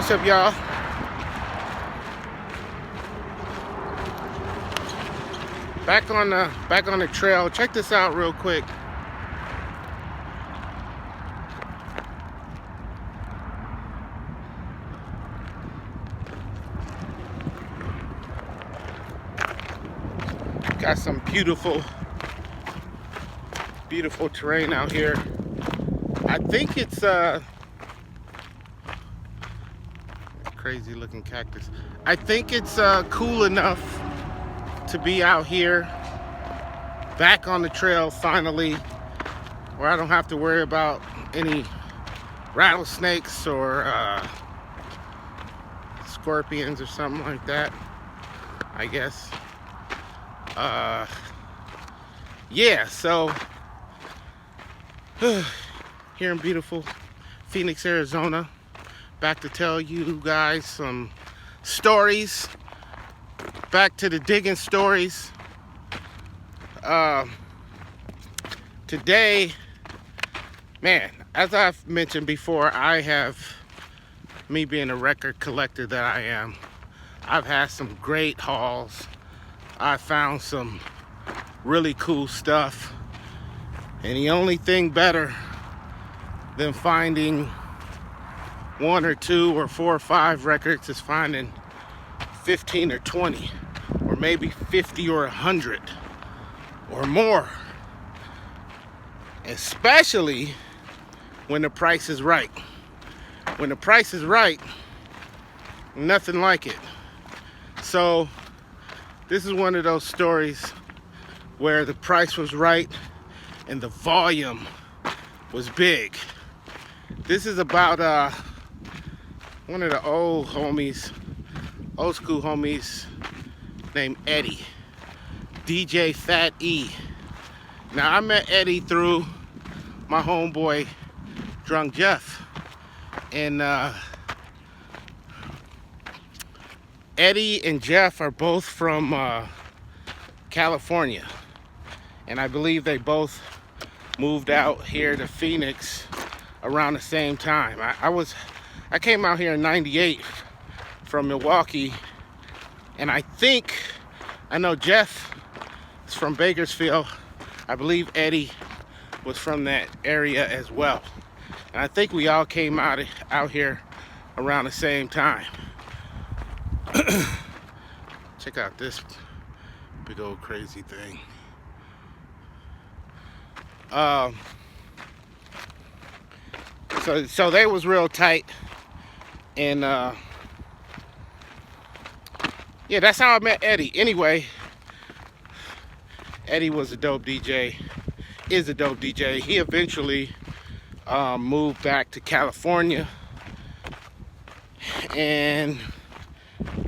What's up, y'all? Back on the trail. Check this out real quick. Got some beautiful terrain out here. I think it's crazy looking cactus. I think it's cool enough to be out here back on the trail finally, where I don't have to worry about any rattlesnakes or scorpions or something like that, I guess. Yeah, so here in beautiful Phoenix, Arizona, back to tell you guys some stories. Back to the Diggin stories. Today, man, as I've mentioned before, me being a record collector that I am, I've had some great hauls. I found some really cool stuff. And the only thing better than finding one or two or four or five records is finding 15 or 20 or maybe 50 or 100 or more, especially when the price is right. When the price is right, nothing like it. So this is one of those stories where the price was right and the volume was big. This is about one of the old school homies named Eddie, DJ Fat E. Now I met Eddie through my homeboy Drunk Jeff, and Eddie and Jeff are both from California, and I believe they both moved out here to Phoenix around the same time. I came out here in '98 from Milwaukee, and I know Jeff is from Bakersfield. I believe Eddie was from that area as well, and I think we all came out here around the same time. Check out this big old crazy thing. So they was real tight, and yeah, that's how I met Eddie. Anyway, Eddie was a dope DJ, is a dope DJ. He eventually moved back to California, and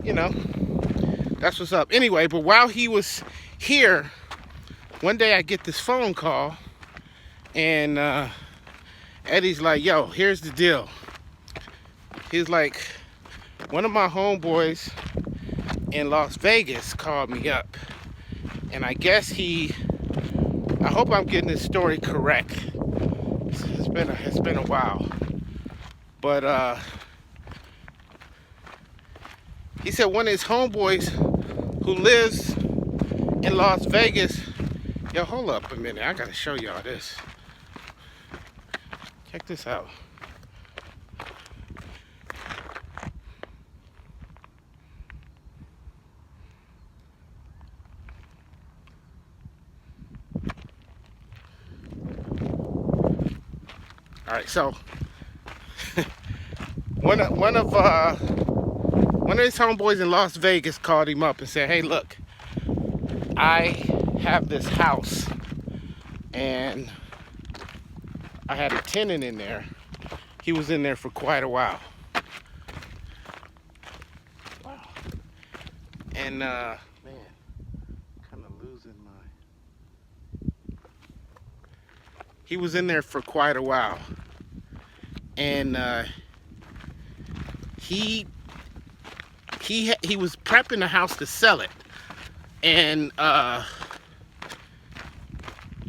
you know, that's what's up. Anyway, but while he was here, one day I get this phone call, and Eddie's like, yo, here's the deal. He's like, one of my homeboys in Las Vegas called me up, and I guess I hope I'm getting this story correct. It's been a while, but he said one of his homeboys who lives in Las Vegas. Yo, hold up a minute, I gotta show y'all this. Check this out. All right, so one of his homeboys in Las Vegas called him up and said, "Hey, look, I have this house, and I had a tenant in there. He was in there for quite a while. Wow. And man, kind of losing my. He was in there for quite a while, and he was prepping the house to sell it, and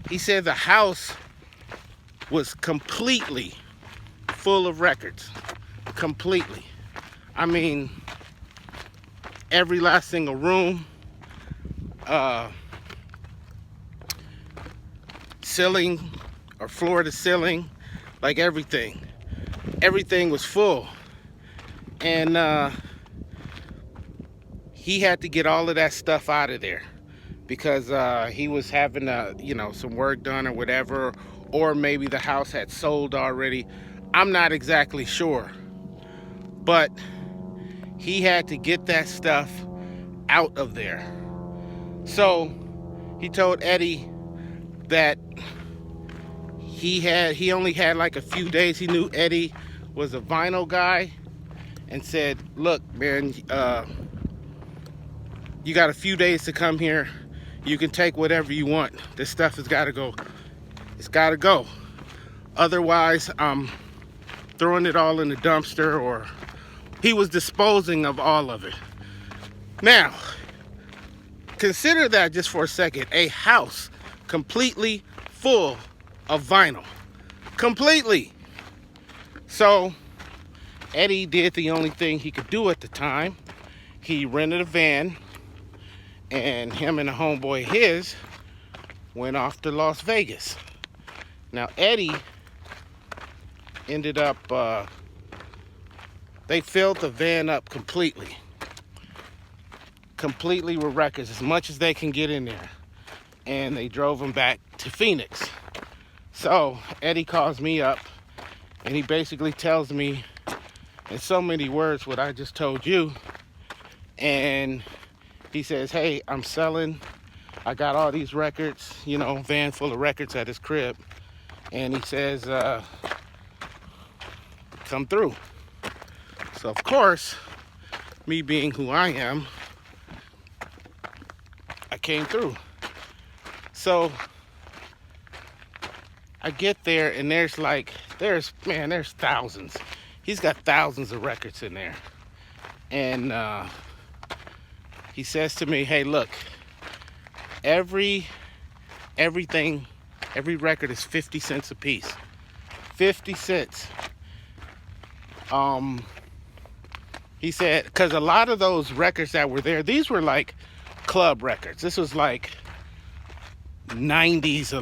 he said the house was completely full of records, completely. I mean, every last single room, ceiling or floor to ceiling, like everything. Everything was full. And he had to get all of that stuff out of there because he was having some work done or whatever, or maybe the house had sold already. I'm not exactly sure, but he had to get that stuff out of there. So he told Eddie that he only had like a few days. He knew Eddie was a vinyl guy and said, look, man, you got a few days to come here. You can take whatever you want. This stuff has got to go. It's got to go. Otherwise, I'm throwing it all in the dumpster. Or he was disposing of all of it. Now, consider that just for a second. A house completely full of vinyl. Completely. So Eddie did the only thing he could do at the time. He rented a van, and him and a homeboy of his went off to Las Vegas. Now Eddie ended up, they filled the van up completely with records, as much as they can get in there. And they drove him back to Phoenix. So Eddie calls me up, and he basically tells me in so many words what I just told you. And he says, hey, I'm selling. I got all these records, van full of records at his crib. And he says, come through. So of course, me being who I am, I came through. So I get there, and there's thousands. He's got thousands of records in there. And he says to me, hey, look, every record is 50 cents a piece. 50 cents. He said, because a lot of those records that were there, these were like club records. This was like 90s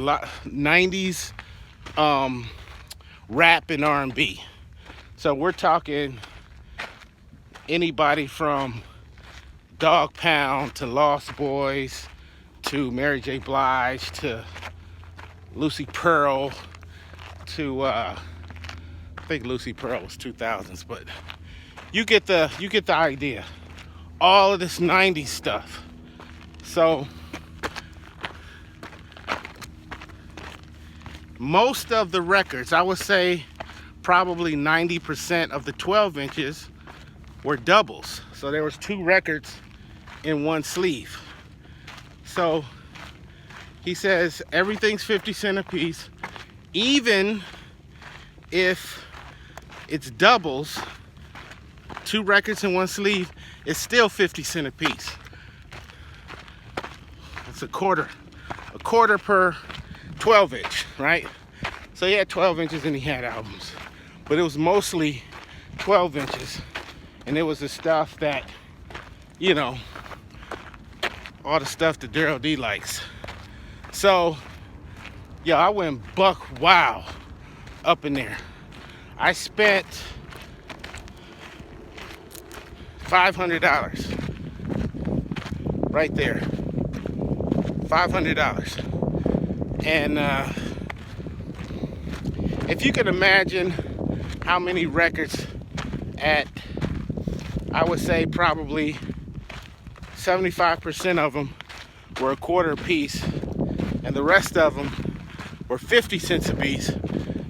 rap and R&B. So we're talking anybody from Dog Pound to Lost Boys to Mary J. Blige to Lucy Pearl to I think Lucy Pearl was 2000s, but you get the idea. All of this 90s stuff. So most of the records, I would say probably 90% of the 12 inches were doubles. So there was 2 records in one sleeve. So he says everything's 50 cents a piece. Even if it's doubles, 2 records in one sleeve, it's still 50 cents a piece. It's a quarter per 12 inch, right? So he had 12 inches and he had albums, but it was mostly 12 inches. And it was the stuff that, all the stuff that Daryl D likes. So, I went buck wild up in there. I spent $500 right there. $500. And if you can imagine how many records at, I would say probably 75% of them were a quarter a piece, and the rest of them were 50 cents a piece.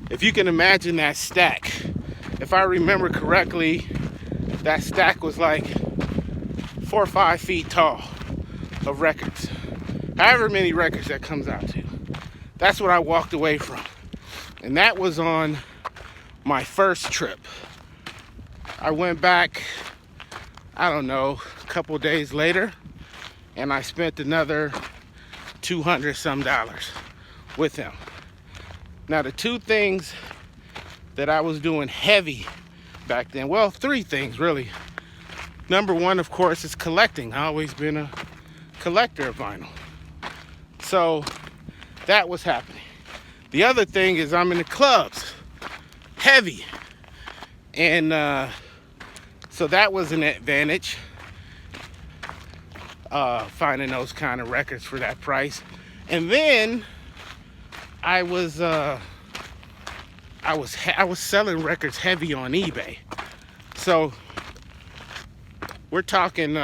If you can imagine that stack, if I remember correctly, that stack was like 4 or 5 feet tall of records. However many records that comes out to. That's what I walked away from. And that was on my first trip. I went back, I don't know, a couple days later, and I spent another $200 some with him. Now the 2 things that I was doing heavy back then, well, 3 things really Number one, of course, is collecting. I've always been a collector of vinyl. So that was happening. The other thing is I'm in the clubs, heavy. And so that was an advantage, finding those kind of records for that price. And then I was selling records heavy on eBay. So we're talking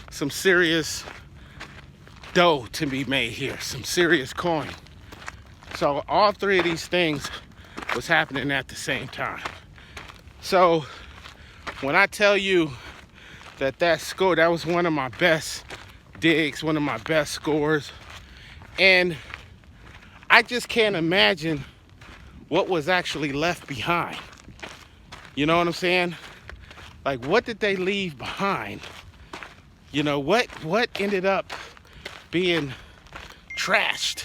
some serious dough to be made here, some serious coin. So all three of these things was happening at the same time. So when I tell you that score, that was one of my best digs, one of my best scores. And I just can't imagine what was actually left behind. You know what I'm saying? Like, what did they leave behind? You know, what ended up being trashed?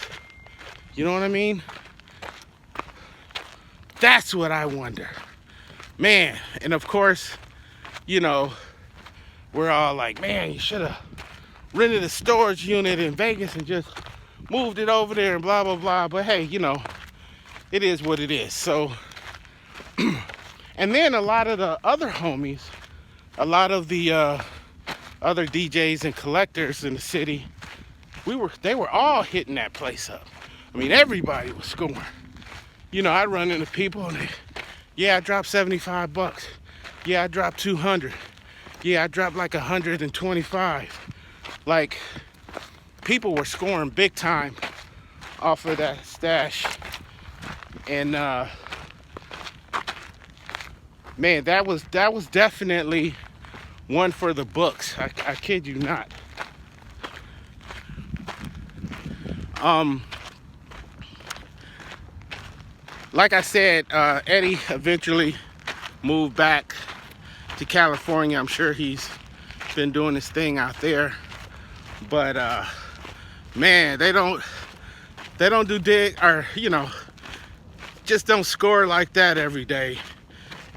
You know what I mean? That's what I wonder. Man, and of course, you know, we're all like, man, you should have rented a storage unit in Vegas and just moved it over there and blah, blah, blah. But hey, you know, it is what it is. So, and then a lot of the other homies, a lot of the other DJs and collectors in the city, they were all hitting that place up. I mean, everybody was scoring. You know, I run into people and yeah, I dropped 75 bucks. Yeah, I dropped 200. Yeah, I dropped like 125. Like, people were scoring big time off of that stash. And man, that was definitely one for the books. I kid you not. Like I said, Eddie eventually moved back to California. I'm sure he's been doing his thing out there. But man, they don't do dig, or you know, just don't score like that every day.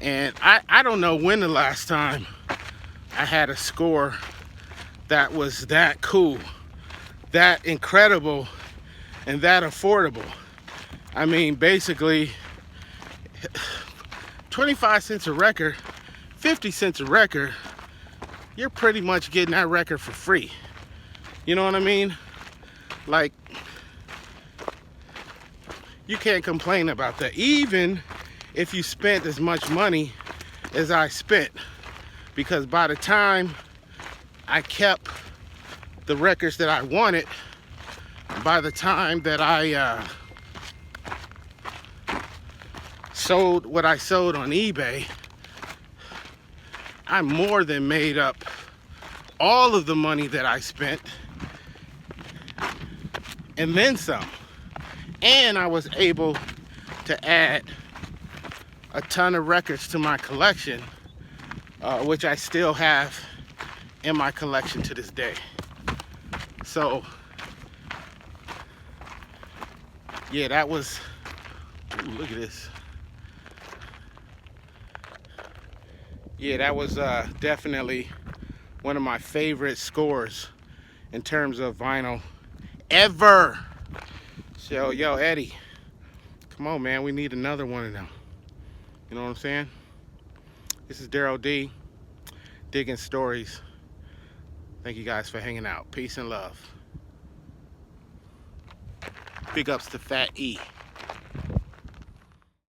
And I don't know when the last time I had a score that was that cool, that incredible, and that affordable. I mean, basically 25 cents a record, 50 cents a record, you're pretty much getting that record for free. You know what I mean? Like, you can't complain about that, even if you spent as much money as I spent, because by the time I kept the records that I wanted, by the time that I sold what I sold on eBay, I more than made up all of the money that I spent and then some. And I was able to add a ton of records to my collection, which I still have in my collection to this day. So yeah, that was, ooh, look at this. Yeah, that was definitely one of my favorite scores in terms of vinyl ever. So, yo, Eddie, come on, man, we need another one of them. You know what I'm saying? This is Daryl D, Diggin Stories. Thank you guys for hanging out. Peace and love. Big ups to Fat E.